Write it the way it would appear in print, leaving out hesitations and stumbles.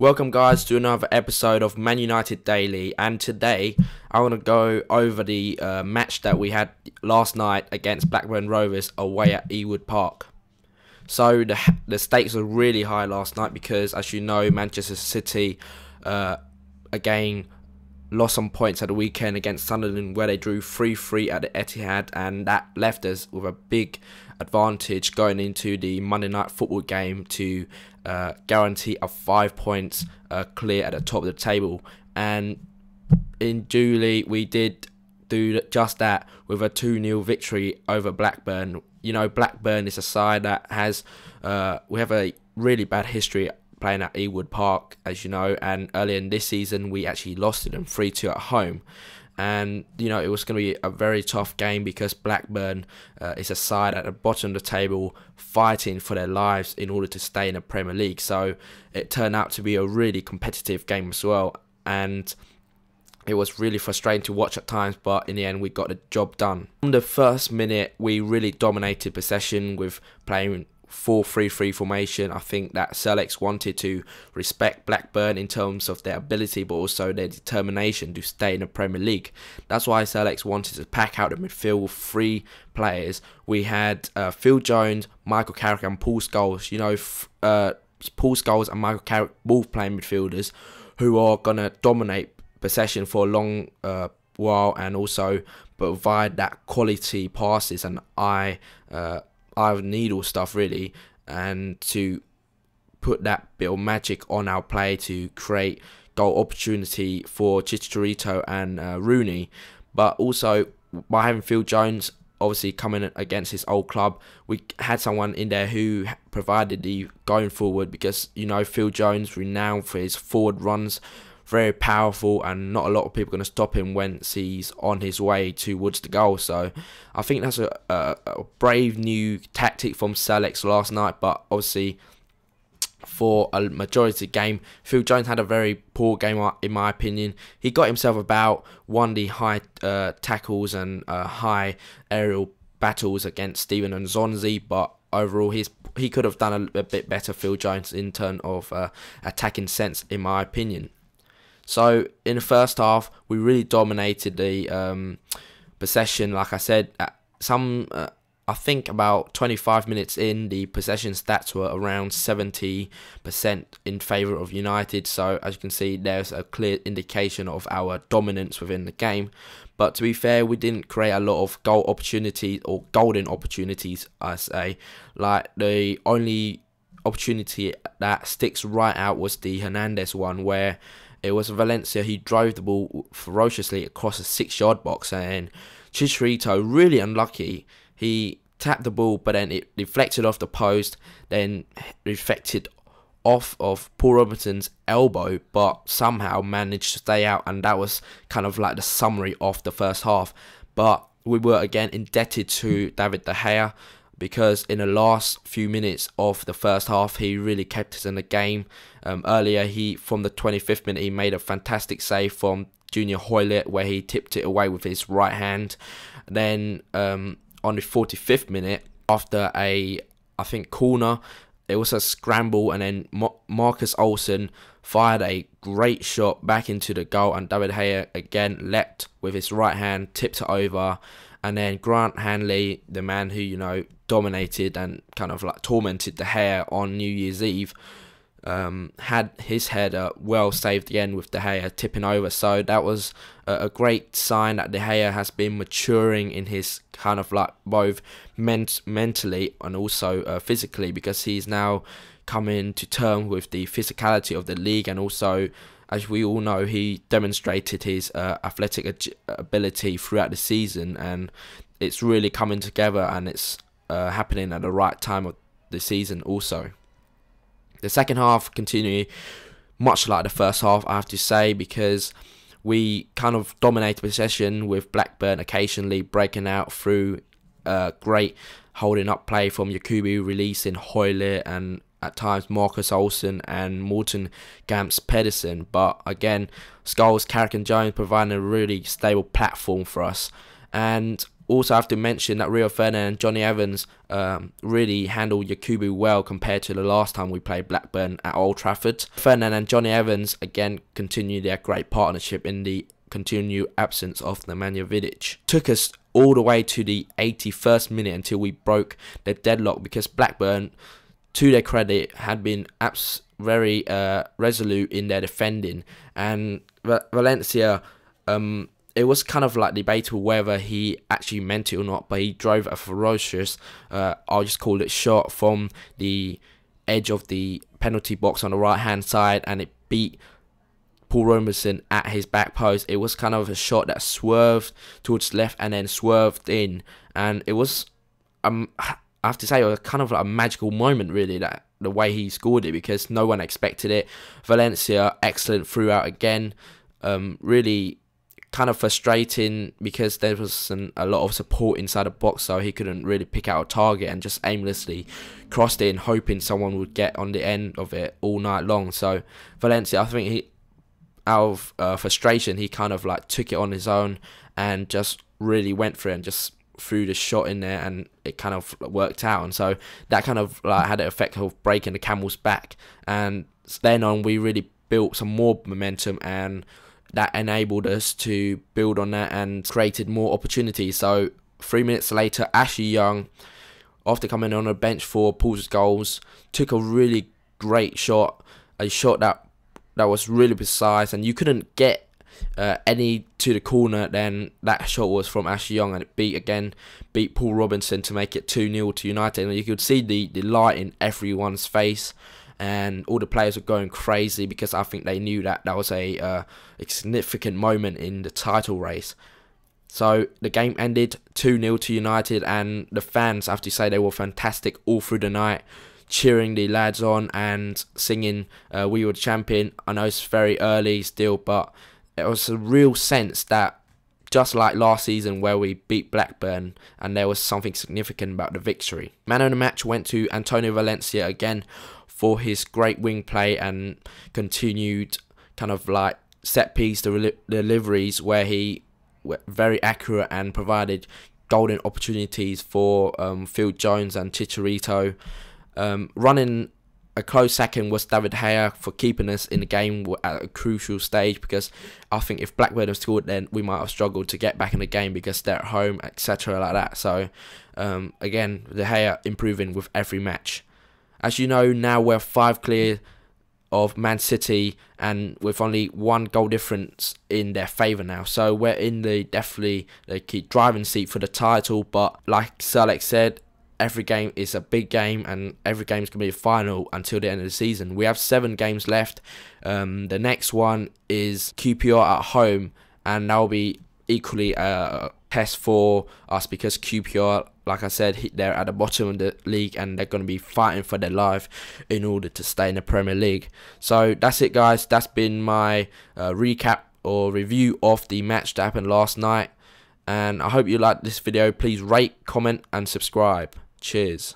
Welcome guys to another episode of Man United Daily, and today I want to go over the match that we had last night against Blackburn Rovers away at Ewood Park. So the stakes were really high last night because, as you know, Manchester City again lost some points at the weekend against Sunderland, where they drew 3-3 at the Etihad, and that left us with a big advantage going into the Monday night football game to guarantee a 5 points clear at the top of the table. And in duly we did do just that with a 2-0 victory over Blackburn. You know, Blackburn is a side that has we have a really bad history playing at Ewood Park, as you know, and earlier in this season we actually lost to them 3-2 at home. And you know, it was going to be a very tough game because Blackburn is a side at the bottom of the table fighting for their lives in order to stay in the Premier League. So it turned out to be a really competitive game as well, and it was really frustrating to watch at times, but in the end we got the job done. From the first minute we really dominated possession with playing 4-3-3 formation. I think that Sir Alex wanted to respect Blackburn in terms of their ability, but also their determination to stay in the Premier League. That's why Sir Alex wanted to pack out the midfield with 3 players. We had Phil Jones, Michael Carrick and Paul Scholes. You know, Paul Scholes and Michael Carrick both playing midfielders who are going to dominate possession for a long while, and also provide that quality passes and eye of needle stuff really, and to put that bit of magic on our play to create goal opportunity for Chicharito and Rooney. But also by having Phil Jones obviously coming against his old club, we had someone in there who provided the going forward, because you know Phil Jones, renowned for his forward runs, very powerful, and not a lot of people are going to stop him once he's on his way towards the goal. So I think that's a brave new tactic from Sir Alex last night. But obviously for a majority of the game, Phil Jones had a very poor game in my opinion. He got himself about, won the high tackles and high aerial battles against Steven Nzonzi, but overall he could have done a bit better, Phil Jones, in terms of attacking sense in my opinion. So in the first half, we really dominated the possession. Like I said, I think about 25 minutes in, the possession stats were around 70% in favour of United. So as you can see, there's a clear indication of our dominance within the game. But to be fair, we didn't create a lot of goal opportunities, or golden opportunities, I say. Like, the only opportunity that sticks right out was the Hernandez one, where it was Valencia who drove the ball ferociously across the 6-yard box, and Chicharito, really unlucky, he tapped the ball, but then it deflected off the post, then reflected off of Paul Robinson's elbow, but somehow managed to stay out, and that was kind of like the summary of the first half. But we were again indebted to David De Gea, because in the last few minutes of the first half, he really kept us in the game. Earlier, from the 25th minute, he made a fantastic save from Junior Hoilett, where he tipped it away with his right hand. Then on the 45th minute, after I think corner, it was a scramble, and then Marcus Olsen fired a great shot back into the goal, and David De Gea again leapt with his right hand, tipped it over. And then Grant Hanley, the man who, you know, dominated and kind of like tormented De Gea on New Year's Eve, had his header well saved again with De Gea tipping over. So that was a great sign that De Gea has been maturing in his kind of like both mentally and also physically, because he's now coming to terms with the physicality of the league, and also, as we all know, he demonstrated his athletic ability throughout the season, and it's really coming together, and it's happening at the right time of the season also. The second half continued much like the first half, I have to say, because we kind of dominated possession, with Blackburn occasionally breaking out through great holding up play from Yakubu, releasing Hoilett and at times Marcus Olsen and Morten Gamps Pedersen. But again, Scholes, Carrick and Jones providing a really stable platform for us. And Also have to mention that Rio Ferdinand and Johnny Evans really handled Yakubu well compared to the last time we played Blackburn at Old Trafford. Ferdinand and Johnny Evans again continue their great partnership in the continued absence of Nemanja Vidic. Took us all the way to the 81st minute until we broke the deadlock, because Blackburn, to their credit, had been very resolute in their defending, and Valencia, it was kind of like debatable whether he actually meant it or not, but he drove a ferocious, I'll just call it, shot from the edge of the penalty box on the right hand side, and it beat Paul Robertson at his back post. It was kind of a shot that swerved towards the left and then swerved in, and it was, I have to say, it was kind of like a magical moment, really, that the way he scored it, because no one expected it. Valencia, excellent throughout again. Really kind of frustrating because there was a lot of support inside the box, so he couldn't really pick out a target and just aimlessly crossed it in, hoping someone would get on the end of it all night long. So Valencia, I think he, out of frustration, he kind of like took it on his own and just really went for it and just threw the shot in there, and it kind of worked out. And so that kind of like had the effect of breaking the camel's back, and then on we really built some more momentum, and that enabled us to build on that and created more opportunities. So 3 minutes later, Ashley Young, after coming on a bench for Paul's goals, took a really great shot, a shot that was really precise, and you couldn't get any to the corner. Then that shot was from Ashley Young, and it beat Paul Robinson to make it 2-0 to United. And you could see the light in everyone's face, and all the players were going crazy, because I think they knew that was a significant moment in the title race. So the game ended 2-0 to United, and the fans, I have to say, they were fantastic all through the night, cheering the lads on and singing "We Were the Champion." I know it's very early still, but it was a real sense that, just like last season where we beat Blackburn, and there was something significant about the victory. Man of the match went to Antonio Valencia again for his great wing play and continued kind of like set piece deliveries, where he were very accurate and provided golden opportunities for Phil Jones and Chicharito. Running a close second was David Gea for keeping us in the game at a crucial stage, because I think if Blackburn had scored, then we might have struggled to get back in the game because they're at home, etc. like that. So again, De Gea improving with every match. As you know, now we're 5 clear of Man City, and with only 1 goal difference in their favour now. So we're in definitely the key driving seat for the title. But like Sir Alex said, every game is a big game, and every game is going to be a final until the end of the season. We have 7 games left. The next one is QPR at home, and that will be equally a test for us, because QPR, like I said, they're at the bottom of the league, and they're going to be fighting for their life in order to stay in the Premier League. So that's it, guys. That's been my recap or review of the match that happened last night, and I hope you liked this video. Please rate, comment and subscribe. Cheers.